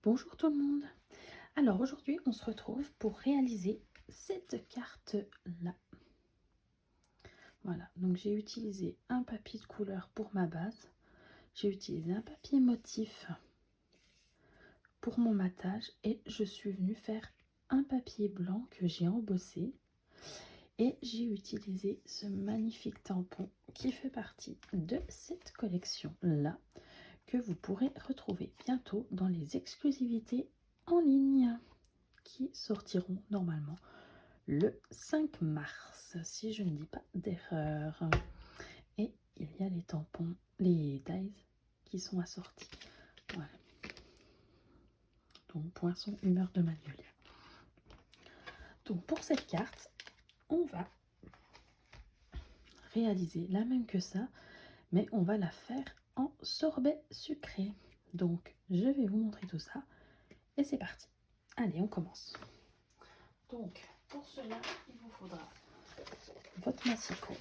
Bonjour tout le monde. Alors aujourd'hui, on se retrouve pour réaliser cette carte-là. Voilà, donc j'ai utilisé un papier de couleur pour ma base. J'ai utilisé un papier motif pour mon matage et je suis venue faire un papier blanc que j'ai embossé. Et j'ai utilisé ce magnifique tampon qui fait partie de cette collection-là que vous pourrez retrouver bientôt dans les exclusivités en ligne qui sortiront normalement le 5 mars, si je ne dis pas d'erreur. Et il y a les tampons, les dies qui sont assortis. Voilà. Donc poisson, humeur de magnolia. Donc pour cette carte, on va réaliser la même que ça, mais on va la faire en sorbet sucré. Donc je vais vous montrer tout ça et c'est parti. Allez, on commence. Donc pour cela, il vous faudra votre massicot.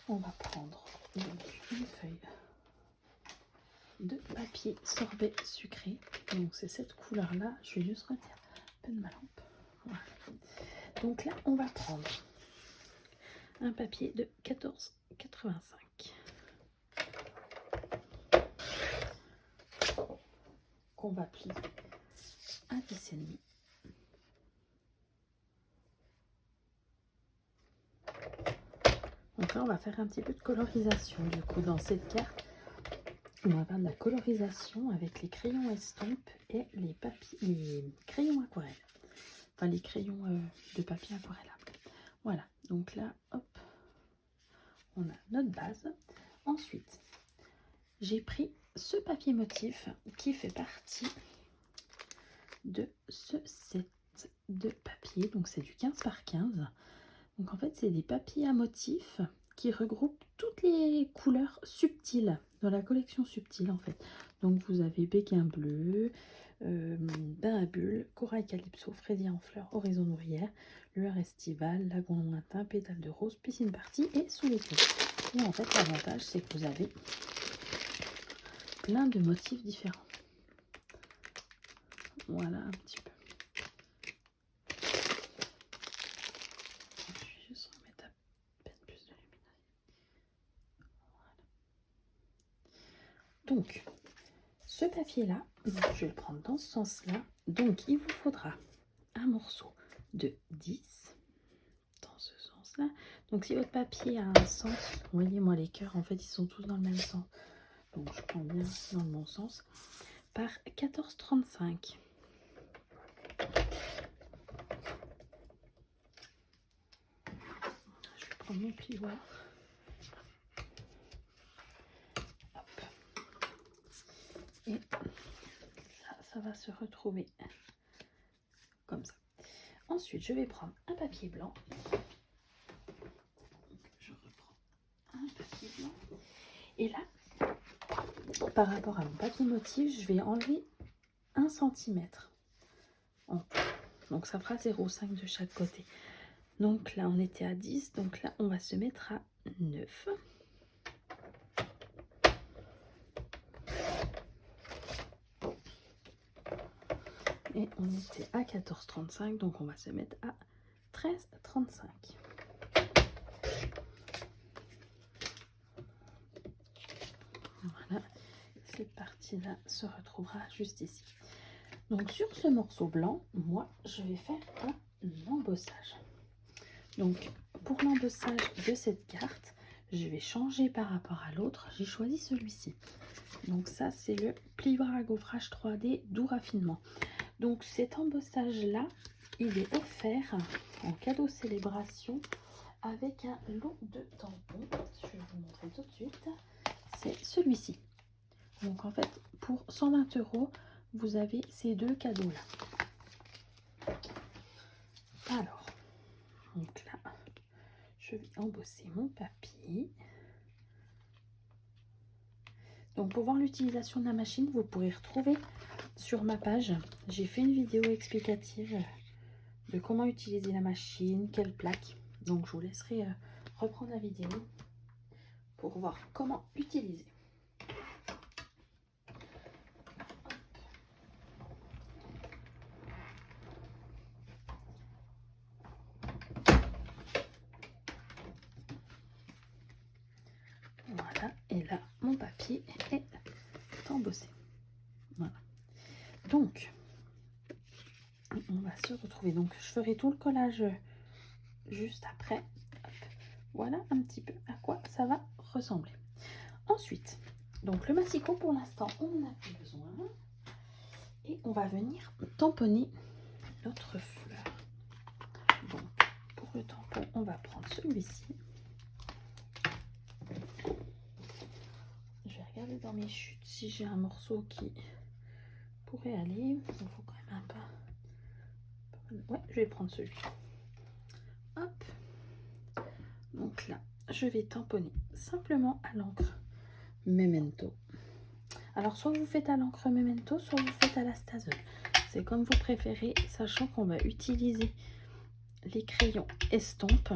On va prendre donc une feuille de papier sorbet sucré. Donc c'est cette couleur là. Je vais juste retirer un peu de ma lampe. Voilà. Donc là, on va prendre un papier de 14,85 qu'on va plier à 10,5. Donc là, on va faire un petit peu de colorisation du coup dans cette carte. On va faire de la colorisation avec les crayons estompe et les crayons aquarelle. Enfin, les crayons de papier aquarellable. Voilà, donc là, hop, on a notre base. Ensuite, j'ai pris ce papier motif qui fait partie de ce set de papier. Donc, c'est du 15 par 15. Donc, en fait, c'est des papiers à motifs qui regroupent toutes les couleurs subtiles dans la collection subtile, en fait. Donc, vous avez béguin bleu, bain à bulles, corail calypso, fraisier en fleurs, horizon ouvrière, lueur estivale, lagon lointain, pétale de rose, piscine partie et sous les tours. Et en fait, l'avantage, c'est que vous avez plein de motifs différents. Voilà un petit peu. Je vais juste remettre à peine plus de luminosité. Voilà. Donc, ce papier-là, je vais le prendre dans ce sens-là. Donc, il vous faudra un morceau de 10 dans ce sens-là. Donc, si votre papier a un sens, voyez-moi les cœurs, en fait, ils sont tous dans le même sens. Donc, je prends bien dans le bon sens. Par 14,35. Je vais prendre mon plioir. Hop. Et ça va se retrouver comme ça. Ensuite, je vais prendre un papier blanc. Je reprends un papier blanc. Et là, par rapport à mon papier motif, je vais enlever 1 cm. Donc ça fera 0,5 de chaque côté. Donc là, on était à 10. Donc là, on va se mettre à 9. Et on était à 14,35. Donc on va se mettre à 13,35. Voilà. Cette partie-là se retrouvera juste ici. Donc sur ce morceau blanc, moi, je vais faire un embossage. Donc pour l'embossage de cette carte, je vais changer par rapport à l'autre. J'ai choisi celui-ci. Donc ça, c'est le plioir à gaufrage 3D doux raffinement. Donc cet embossage-là, il est offert en cadeau célébration avec un lot de tampons. Je vais vous montrer tout de suite. C'est celui-ci. Donc en fait, pour 120 €, vous avez ces deux cadeaux-là. Alors, donc là, je vais embosser mon papier. Donc pour voir l'utilisation de la machine, vous pourrez retrouver sur ma page. J'ai fait une vidéo explicative de comment utiliser la machine, quelle plaque. Donc je vous laisserai reprendre la vidéo pour voir comment l'utiliser. Et là, mon papier est embossé. Voilà. Donc, on va se retrouver. Donc, je ferai tout le collage juste après. Hop. Voilà un petit peu à quoi ça va ressembler. Ensuite, donc le massicot pour l'instant, on n'en a plus besoin. Et on va venir tamponner notre fleur. Donc, pour le tampon, on va prendre celui-ci. Je vais regarder dans mes chutes si j'ai un morceau qui pourrait aller. Il faut quand même un peu. Ouais, je vais prendre celui. Hop. Donc là, je vais tamponner simplement à l'encre Memento. Alors, soit vous faites à l'encre Memento, soit vous faites à la Stazzle. C'est comme vous préférez, sachant qu'on va utiliser les crayons estampes.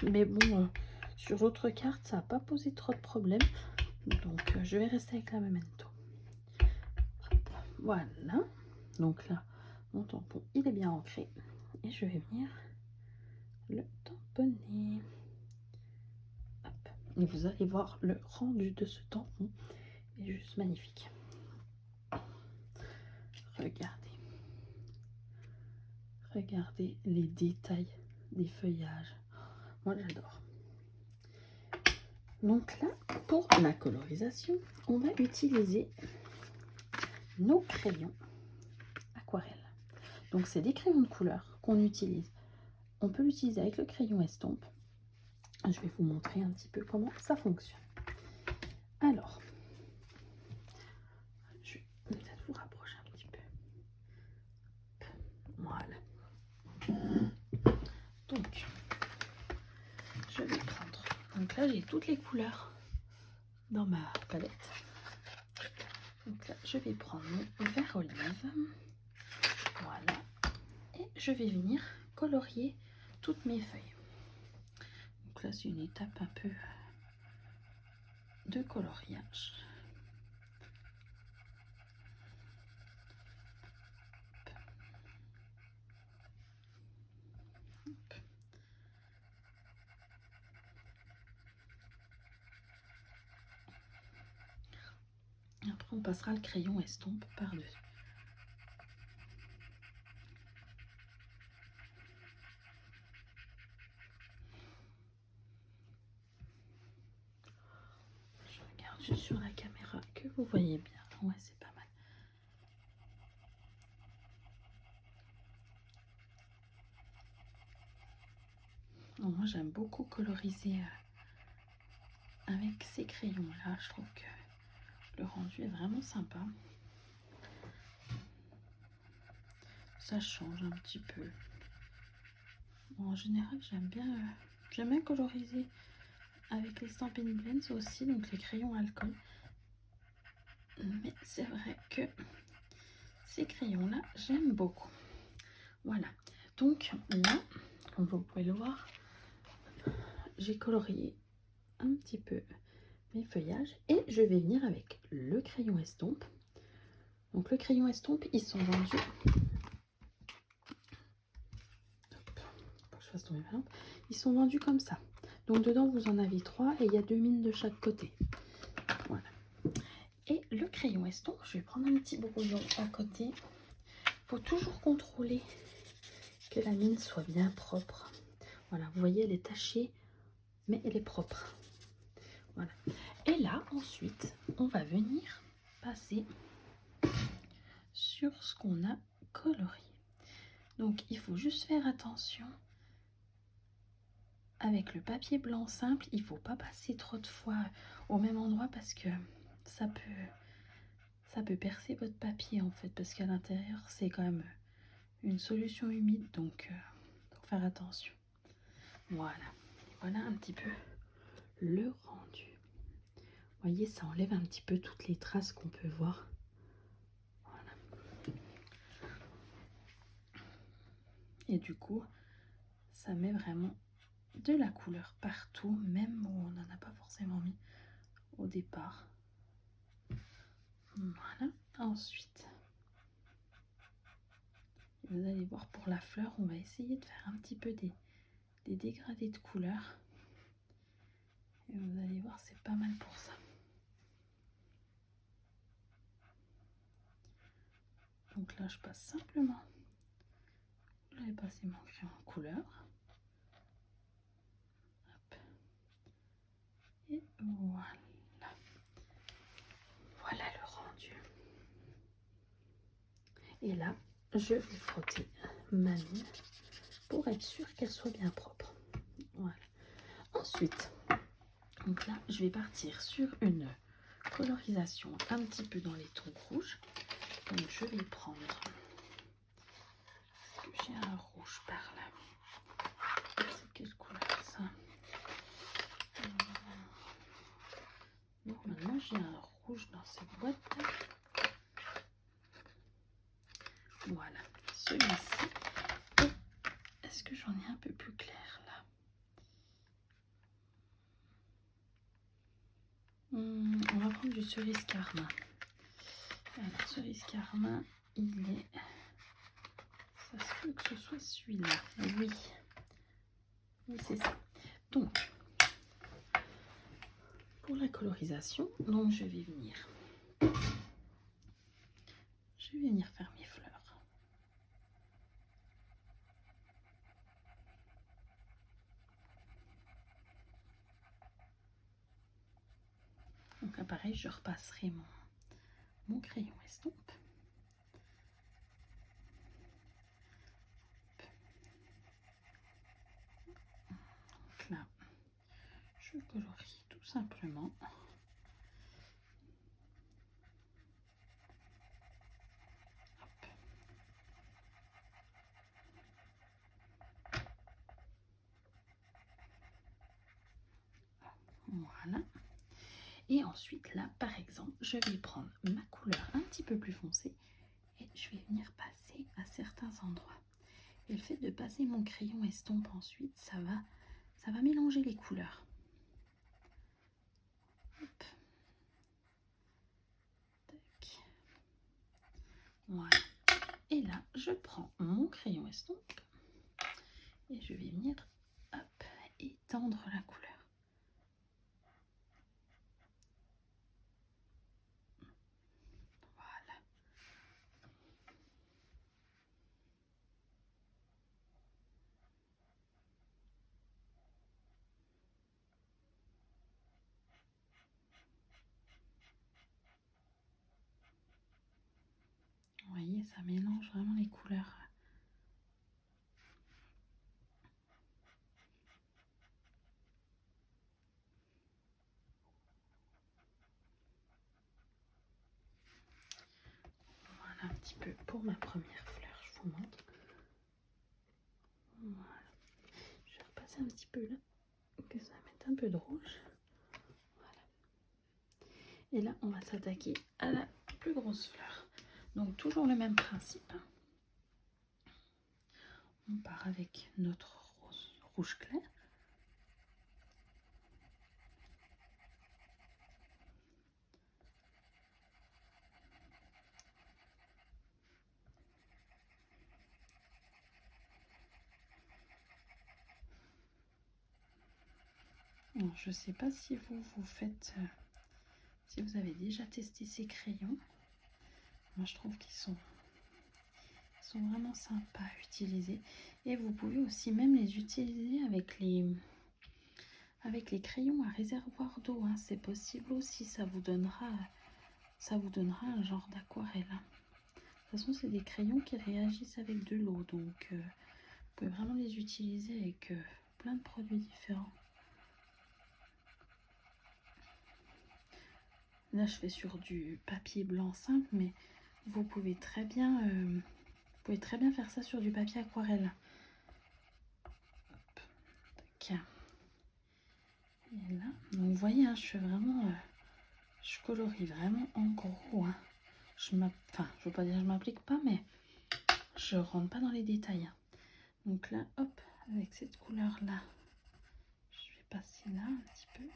Mais bon, sur d'autres cartes, ça n'a pas posé trop de problèmes. Donc, je vais rester avec la Memento. Hop, voilà. Donc là, mon tampon, il est bien ancré. Et je vais venir le tamponner. Hop. Et vous allez voir le rendu de ce tampon. Il est juste magnifique. Regardez. Regardez les détails des feuillages. Moi, j'adore. Donc là, pour la colorisation, on va utiliser nos crayons aquarelle. Donc, c'est des crayons de couleur qu'on utilise. On peut l'utiliser avec le crayon estompe. Je vais vous montrer un petit peu comment ça fonctionne. Alors, je vais peut-être vous rapprocher un petit peu. Voilà. Donc, je vais prendre. Donc là, j'ai toutes les couleurs dans ma palette. Donc là, je vais prendre mon vert olive. Voilà. Et je vais venir colorier toutes mes feuilles. Donc là, c'est une étape un peu de coloriage. Après, on passera le crayon estompe par-dessus. Je regarde juste sur la caméra que vous voyez bien. Ouais, c'est pas mal. Donc, moi, j'aime beaucoup coloriser avec ces crayons-là. Je trouve que le rendu est vraiment sympa. Ça change un petit peu. Bon, en général, j'aime bien coloriser avec les Stampin' Blends aussi, donc les crayons alcool. Mais c'est vrai que ces crayons-là, j'aime beaucoup. Voilà. Donc là, comme vous pouvez le voir, j'ai colorié un petit peu mes feuillages et je vais venir avec le crayon estompe. Donc le crayon estompe, ils sont vendus. Hop, faut que je fasse tomber ma lampe. Ils sont vendus comme ça. Donc dedans, vous en avez 3 et il y a 2 mines de chaque côté. Voilà. Et le crayon estompe, je vais prendre un petit brouillon à côté. Il faut toujours contrôler que la mine soit bien propre. Voilà, vous voyez, elle est tachée, mais elle est propre. Voilà. Et là, ensuite, on va venir passer sur ce qu'on a coloré. Donc, il faut juste faire attention. Avec le papier blanc simple, il ne faut pas passer trop de fois au même endroit parce que ça peut percer votre papier en fait, parce qu'à l'intérieur, c'est quand même une solution humide, donc faut faire attention. Voilà. Et voilà un petit peu le rendu. Vous voyez, ça enlève un petit peu toutes les traces qu'on peut voir. Voilà. Et du coup, ça met vraiment de la couleur partout, même où on n'en a pas forcément mis au départ. Voilà. Ensuite, vous allez voir pour la fleur, on va essayer de faire un petit peu des dégradés de couleurs. Et vous allez voir, c'est pas mal pour ça. Donc là, je passe simplement. Je vais passer mon crayon en couleur. Hop. Et voilà. Voilà le rendu. Et là, je vais frotter ma mine pour être sûre qu'elle soit bien propre. Voilà. Ensuite, donc là, je vais partir sur une colorisation un petit peu dans les tons rouges. Donc je vais prendre, est-ce que j'ai un rouge par là? C'est quelle couleur ça? Normalement j'ai un rouge dans cette boîte. Voilà, celui-ci. Est-ce que j'en ai un peu plus clair là? On va prendre du cerise carmin. Alors, cerise carmin, il est... Ça se peut que ce soit celui-là. Oui. Oui, c'est ça. Donc, pour la colorisation, donc je vais venir faire mes fleurs. Donc là, pareil, je repasserai mon crayon estompe. Donc là, je colorie tout simplement. Hop. Voilà. Et ensuite, là, par exemple, je vais prendre ma couleur un petit peu plus foncée et je vais venir passer à certains endroits. Et le fait de passer mon crayon estompe ensuite, ça va mélanger les couleurs. Hop. Tac. Voilà. Et là, je prends mon crayon estompe et je vais venir hop, étendre la couleur. Voilà. Vous voyez, ça mélange vraiment les couleurs. Voilà un petit peu pour ma première fleur, je vous montre. Voilà. Je vais repasser un petit peu là, que ça mette un peu de rouge. Voilà. Et là, on va s'attaquer à la plus grosse fleur. Donc toujours le même principe. On part avec notre rouge clair. Alors, je ne sais pas si vous faites, si vous avez déjà testé ces crayons. Moi, je trouve qu'ils sont vraiment sympas à utiliser. Et vous pouvez aussi même les utiliser avec les crayons à réservoir d'eau. Hein. C'est possible aussi, ça vous donnera un genre d'aquarelle. Hein. De toute façon, c'est des crayons qui réagissent avec de l'eau. Donc, vous pouvez vraiment les utiliser avec plein de produits différents. Là, je fais sur du papier blanc simple, mais vous pouvez très bien faire ça sur du papier aquarelle. Hop, tac. Et là, donc vous voyez, hein, je fais vraiment, je colorie vraiment en gros. Hein. Je veux pas dire que je m'applique pas, mais je rentre pas dans les détails. Hein. Donc là, hop, avec cette couleur là, je vais passer là un petit peu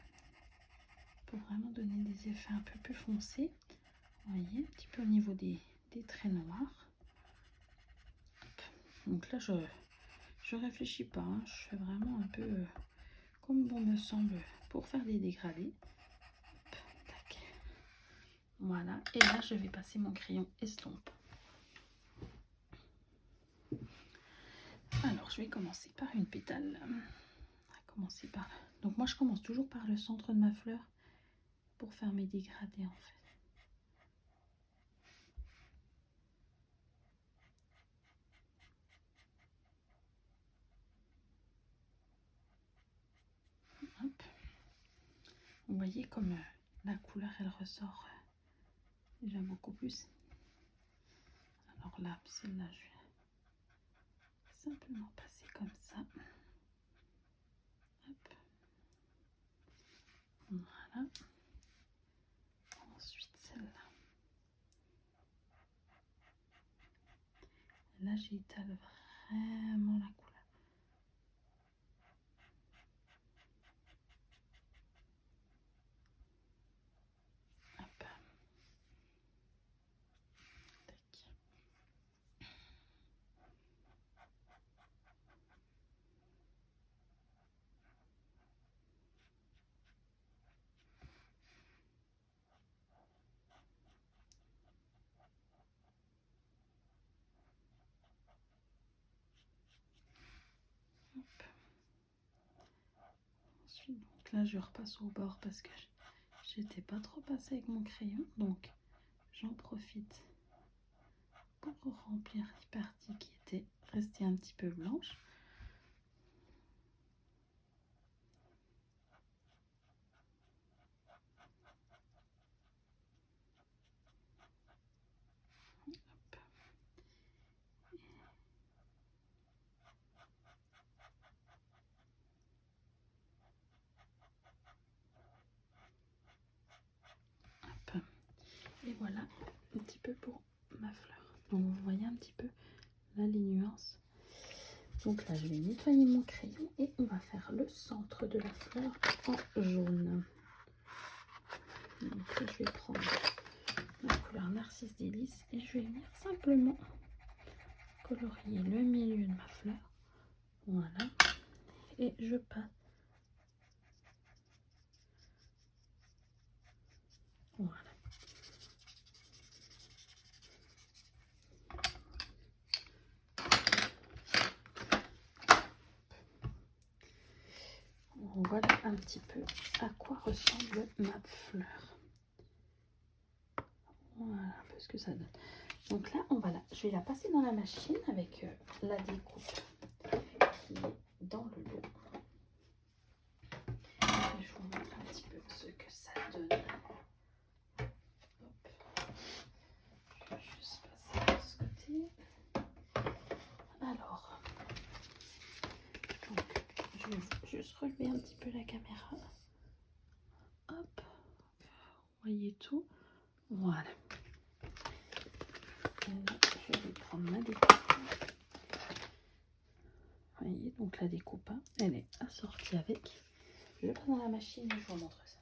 pour vraiment donner des effets un peu plus foncés. Vous voyez, un petit peu au niveau des traits noirs. Hop. Donc là, je réfléchis pas, hein. Je fais vraiment un peu comme bon me semble pour faire des dégradés. Hop, tac. Voilà, et là je vais passer mon crayon estompe. je vais commencer par une pétale. On va commencer par là. Donc moi je commence toujours par le centre de ma fleur pour faire mes dégradés en fait. Hop. Vous voyez comme la couleur elle ressort déjà beaucoup plus. Alors là, celle-là, je vais simplement passer comme ça. Hop. Voilà. Ensuite celle-là. Là, j'étale vraiment la couleur. Hop. Tac. Hop. Ensuite, donc là, je repasse au bord parce que j'étais pas trop passée avec mon crayon, donc j'en profite pour remplir les parties qui étaient restées un petit peu blanches. Hop. Hop. Et voilà un petit peu pour ma fleur. Donc vous voyez un petit peu là les nuances. Donc là je vais nettoyer mon crayon et on va faire le centre de la fleur en jaune. Donc là, je vais prendre la couleur Narcisse Délice et je vais venir simplement colorier le milieu de ma fleur. Voilà. Et je passe. Voilà. Voilà un petit peu à quoi ressemble ma fleur. Voilà un peu ce que ça donne. Donc là, je vais la passer dans la machine avec la découpe qui est dans le lot. Et je vous montre un petit peu ce que ça donne. Hop. Je vais juste passer de ce côté. Alors, donc, je vais juste relever un petit peu la caméra. Hop, vous voyez tout. Voilà. Et là, je vais prendre ma découpe. Vous voyez, donc la découpe, hein, elle est assortie avec. Je passe dans la machine et je vous montre ça.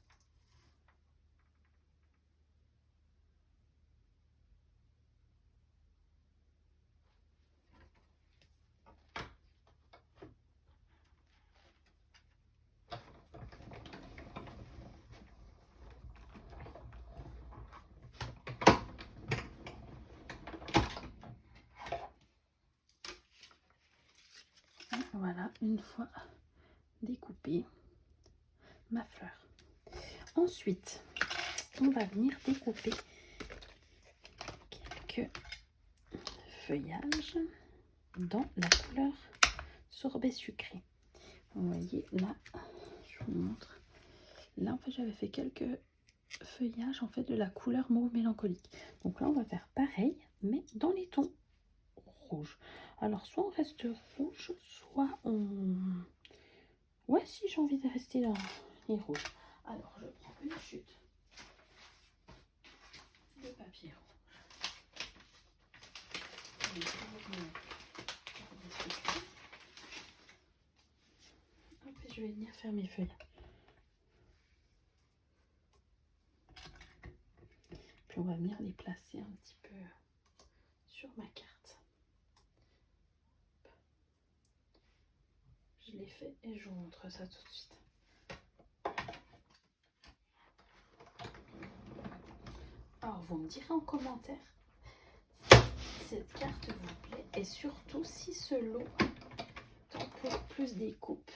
Voilà, une fois découpée ma fleur. Ensuite, on va venir découper quelques feuillages dans la couleur sorbet sucré. Vous voyez là, je vous montre. Là en fait j'avais fait quelques feuillages en fait de la couleur mauve mélancolique. Donc là on va faire pareil mais dans les tons rouges. Alors soit on reste rouge, soit on... Ouais, si j'ai envie de rester dans les rouges. Alors je prends une chute de papier rouge. Hop, et je vais venir faire mes feuilles. Puis on va venir les placer un petit peu sur ma carte. Je l'ai fait et je vous montre ça tout de suite. Alors vous me direz en commentaire si cette carte vous plaît et surtout si ce lot pour plus des coupes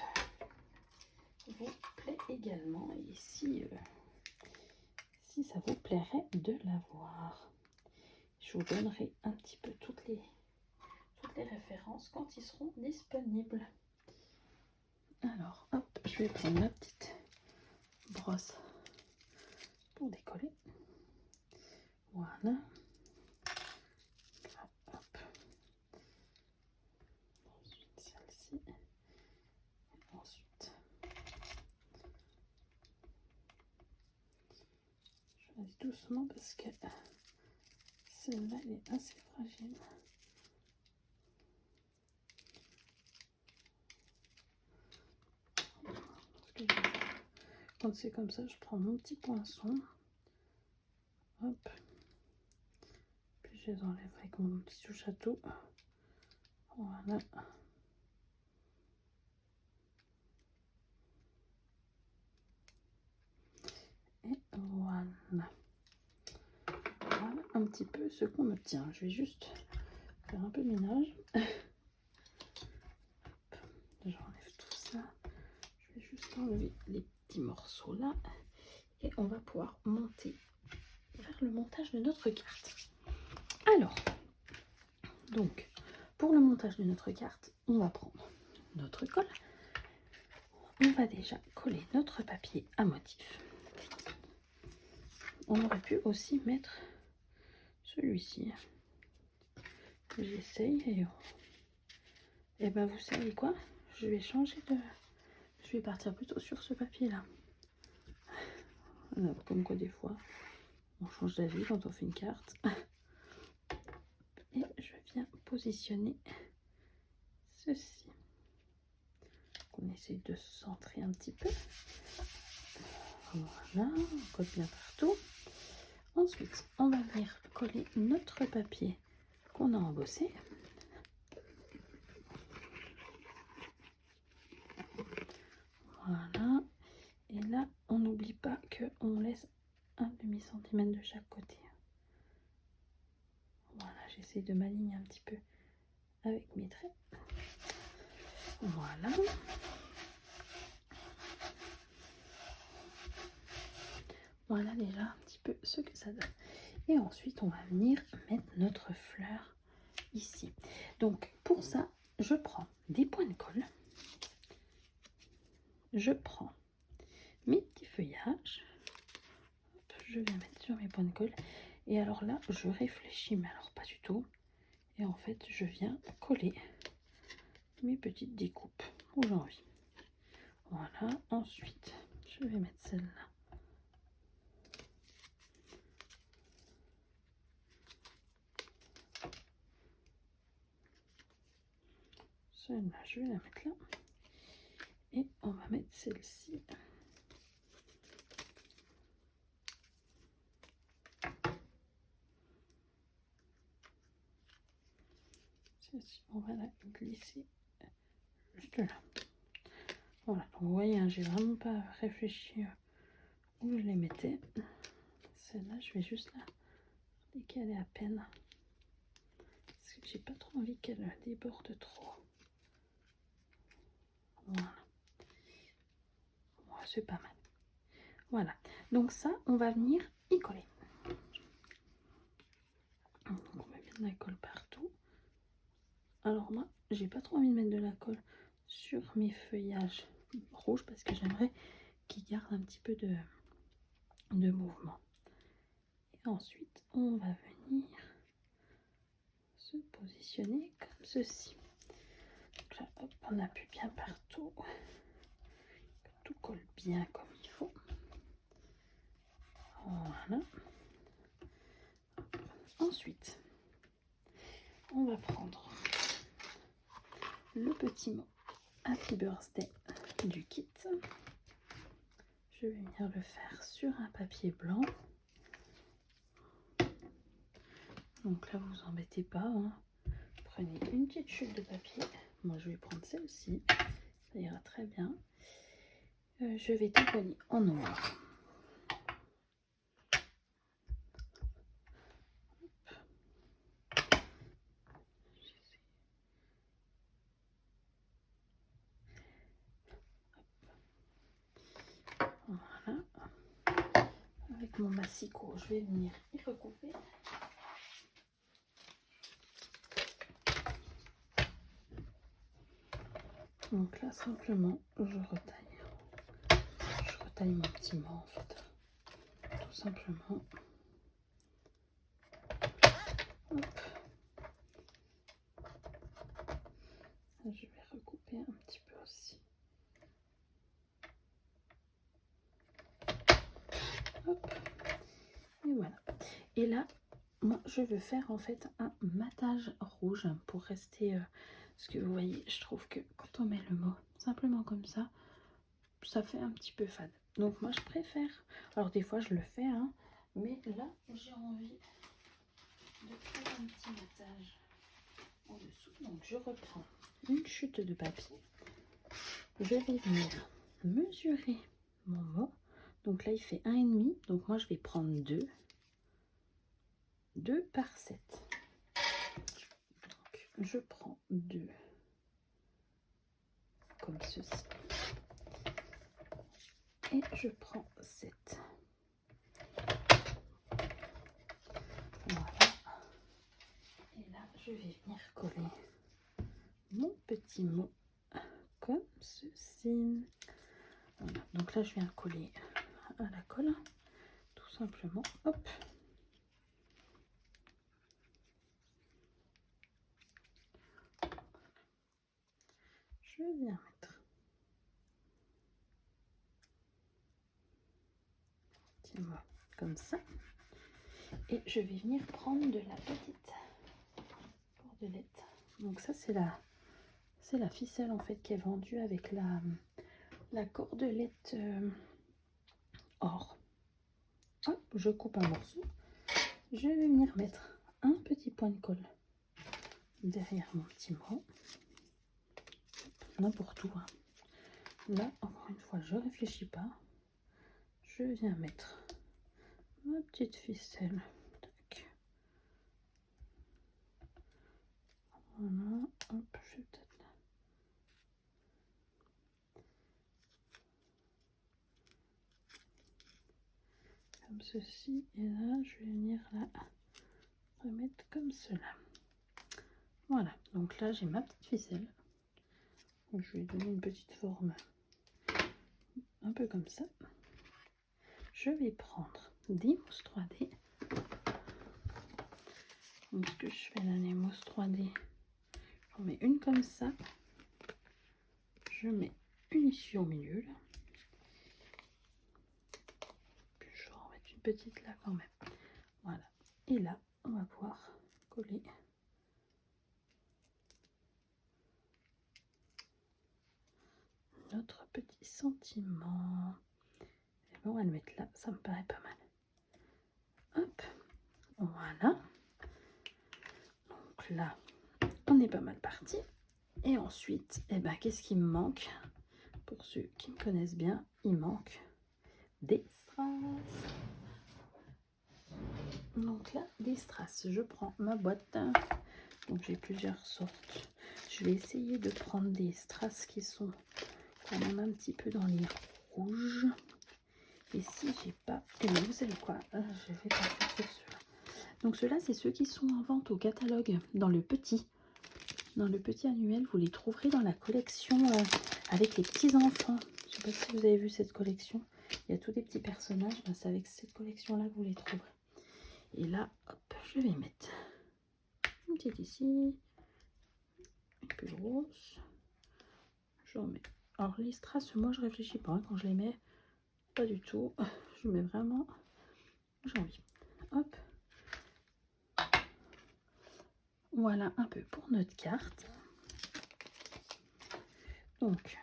vous plaît également et si ça vous plairait de la voir. Je vous donnerai un petit peu toutes les références quand ils seront disponibles. Alors, hop, je vais prendre ma petite brosse pour décoller. Voilà. Hop. Ensuite, celle-ci. Ensuite, je vais doucement parce que celle-là, elle est assez fragile. Quand c'est comme ça, je prends mon petit poinçon. Hop. Puis je les enlève avec mon petit touche à tout. Voilà. Et voilà. Voilà un petit peu ce qu'on obtient. Je vais juste faire un peu de ménage. J'enlève tout ça. Je vais juste enlever les petits morceaux là. Et on va pouvoir monter vers le montage de notre carte. Alors, donc, pour le montage de notre carte, on va prendre notre colle. On va déjà coller notre papier à motif. On aurait pu aussi mettre celui-ci. J'essaye et ben vous savez quoi, je vais changer de... Je vais partir plutôt sur ce papier là. Comme quoi des fois on change d'avis quand on fait une carte. Et je viens positionner ceci. On essaye de centrer un petit peu. Voilà, on colle bien partout. Ensuite, on va venir coller notre papier qu'on a embossé. Voilà. Et là, on n'oublie pas qu'on laisse un demi-centimètre de chaque côté. Voilà, j'essaie de m'aligner un petit peu avec mes traits. Voilà. Voilà déjà un petit peu ce que ça donne. Et ensuite, on va venir mettre notre fleur ici. Donc, pour ça, je prends des points de colle. Je prends mes petits feuillages. Je viens mettre sur mes points de colle. Et alors là, je réfléchis, mais alors pas du tout. Et en fait, je viens coller mes petites découpes où j'ai envie. Voilà. Ensuite, je vais mettre celle-là. Celle-là, je vais la mettre là. Et on va mettre celle-ci. Celle-ci, on va la glisser juste là. Voilà, donc vous voyez, hein, j'ai vraiment pas réfléchi où je les mettais. Celle-là, je vais juste la décaler à peine. Parce que j'ai pas trop envie qu'elle déborde trop. Voilà. Ouais, c'est pas mal. Voilà. Donc ça, on va venir y coller. Donc on va mettre de la colle partout. Alors moi, j'ai pas trop envie de mettre de la colle sur mes feuillages rouges parce que j'aimerais qu'ils gardent un petit peu de mouvement. Et ensuite, on va venir se positionner comme ceci. Donc là, hop, on appuie bien partout. Tout colle bien comme il faut. Voilà. Ensuite, on va prendre le petit mot Happy Birthday du kit. Je vais venir le faire sur un papier blanc. Donc là, vous embêtez pas. Hein. Prenez une petite chute de papier. Moi, je vais prendre celle-ci. Ça ira très bien. Je vais tamponner en noir. mon massicot, je vais venir y recouper. Donc là, simplement, je retaille. Je retaille mon petit mot, en fait. Tout simplement. Hop. Je vais recouper un petit peu aussi. Hop. Et voilà. Et là, moi, je veux faire en fait un matage rouge pour rester... parce que vous voyez, je trouve que quand on met le mot simplement comme ça fait un petit peu fade. Donc moi, je préfère... Alors des fois, je le fais, hein, mais là, j'ai envie de faire un petit matage en dessous. Donc je reprends une chute de papier. Je vais venir mesurer mon mot. Donc là, il fait 1,5. Donc moi, je vais prendre 2 par 7. Donc je prends 2 comme ceci. Et je prends 7. Voilà. Et là, je vais venir coller mon petit mot comme ceci. Voilà. Donc là, je viens coller à la colle, tout simplement. Hop. Je viens mettre un petit mot comme ça. Et je vais venir prendre de la petite cordelette. Donc ça, c'est la ficelle en fait qui est vendue avec la cordelette or. Hop, je coupe un morceau. Je vais venir mettre un petit point de colle derrière mon petit mot. N'importe où. Hein. Là, encore une fois, je réfléchis pas. Je viens mettre ma petite ficelle. Tac. Voilà. Hop, je vais peut-être là. Comme ceci. Et là, je vais venir la remettre comme cela. Voilà. Donc là, j'ai ma petite ficelle. Je vais donner une petite forme un peu comme ça. Je vais prendre des mousses 3D. Donc ce que je fais là, les mousses 3D, j'en mets une comme ça. Je mets une ici au milieu là. Puis je vais en mettre une petite là quand même. Voilà. Et là, on va pouvoir coller notre petit sentiment. Et bon, on va le mettre là, ça me paraît pas mal. Hop, voilà. Donc là, on est pas mal parti. Et ensuite, eh ben, qu'est-ce qui me manque? Pour ceux qui me connaissent bien, il manque des strass. Donc là, des strass. Je prends ma boîte. Donc j'ai plusieurs sortes. Je vais essayer de prendre des strass qui sont quand même un petit peu dans les rouges. Et si j'ai pas... Et bien, vous savez quoi? Je vais partir sur ceux-là. Donc ceux-là, c'est ceux qui sont en vente au catalogue dans le petit. Dans le petit annuel, vous les trouverez dans la collection avec les petits enfants. Je ne sais pas si vous avez vu cette collection. Il y a tous des petits personnages. Ben, c'est avec cette collection-là que vous les trouverez. Et là, hop, je vais mettre une petite ici. Une plus grosse. J'en mets. Alors les strass, moi je réfléchis pas. Hein, quand je les mets, pas du tout. Je mets vraiment. J'ai envie. Hop. Voilà un peu pour notre carte. Donc,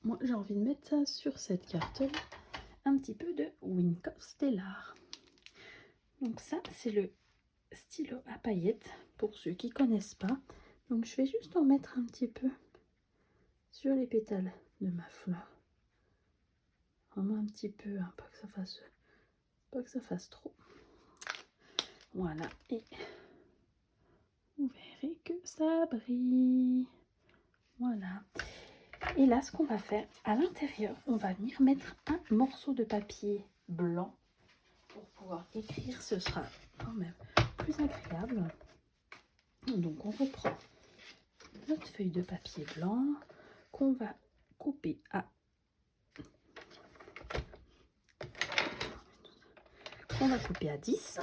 moi j'ai envie de mettre ça sur cette carte là. Un petit peu de Wynkoff Stellar. Donc ça, c'est le stylo à paillettes pour ceux qui connaissent pas. Donc je vais juste en mettre un petit peu sur les pétales de ma fleur. Vraiment un petit peu, hein, pas que ça fasse trop. Voilà, et vous verrez que ça brille. Voilà. Et là, ce qu'on va faire à l'intérieur, on va venir mettre un morceau de papier blanc pour pouvoir écrire, ce sera quand même plus agréable. Donc on reprend notre feuille de papier blanc qu'on va couper à 10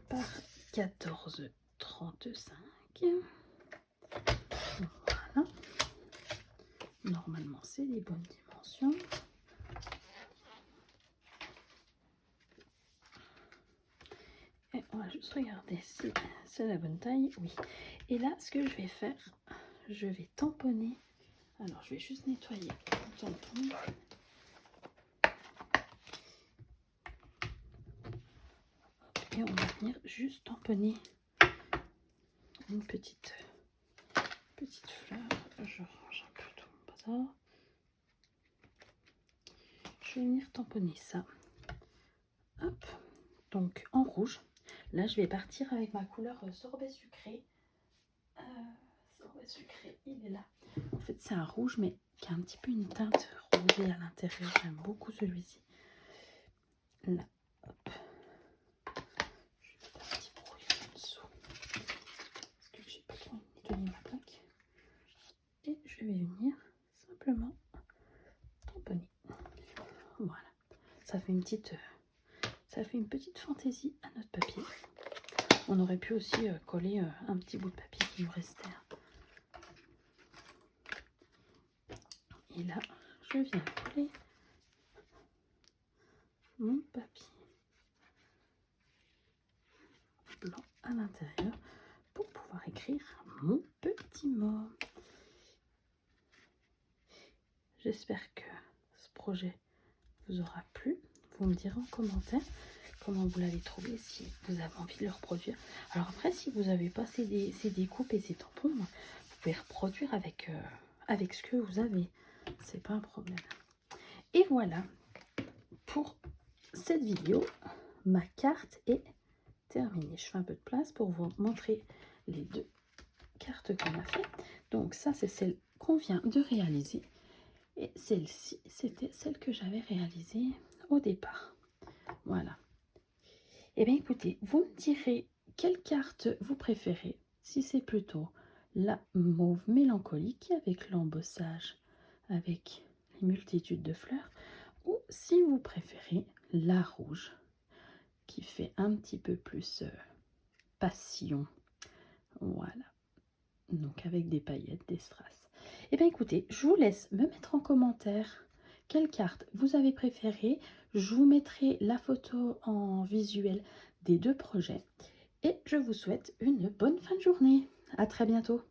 par 14,35. Voilà. Normalement, c'est les bonnes dimensions. Et on va juste regarder si c'est la bonne taille. Oui. Et là, ce que je vais faire, je vais tamponner. Alors, je vais juste nettoyer le tampon. Et on va venir juste tamponner une petite fleur. Je range un peu tout mon bazar. Je vais venir tamponner ça. Hop. Donc en rouge. Là, je vais partir avec ma couleur sorbet sucré. Sorbet sucré, il est là. En fait, c'est un rouge, mais qui a un petit peu une teinte rosée à l'intérieur. J'aime beaucoup celui-ci. Là, hop. Je vais mettre un petit brouillon en dessous. Parce que j'ai pas trop nettoyé ma plaque. Et je vais venir simplement tamponner. Voilà. Ça fait une petite fantaisie à notre papier. On aurait pu aussi coller un petit bout de papier qui nous restait. Et là, je viens coller mon papier blanc à l'intérieur pour pouvoir écrire mon petit mot. J'espère que ce projet vous aura plu. Vous me direz en commentaire comment vous l'avez trouvé, si vous avez envie de le reproduire. Alors après, si vous n'avez pas ces découpes et ces tampons, vous pouvez reproduire avec ce que vous avez. C'est pas un problème. Et voilà, pour cette vidéo, ma carte est terminée. Je fais un peu de place pour vous montrer les deux cartes qu'on a fait. Donc ça, c'est celle qu'on vient de réaliser. Et celle-ci, c'était celle que j'avais réalisée au départ. Voilà. Et bien écoutez, vous me direz quelle carte vous préférez. Si c'est plutôt la mauve mélancolique avec l'embossage, avec les multitudes de fleurs, ou si vous préférez la rouge qui fait un petit peu plus passion. Voilà. Donc avec des paillettes, des strass. Et bien écoutez, je vous laisse me mettre en commentaire quelle carte vous avez préférée. Je vous mettrai la photo en visuel des deux projets. Et je vous souhaite une bonne fin de journée. À très bientôt.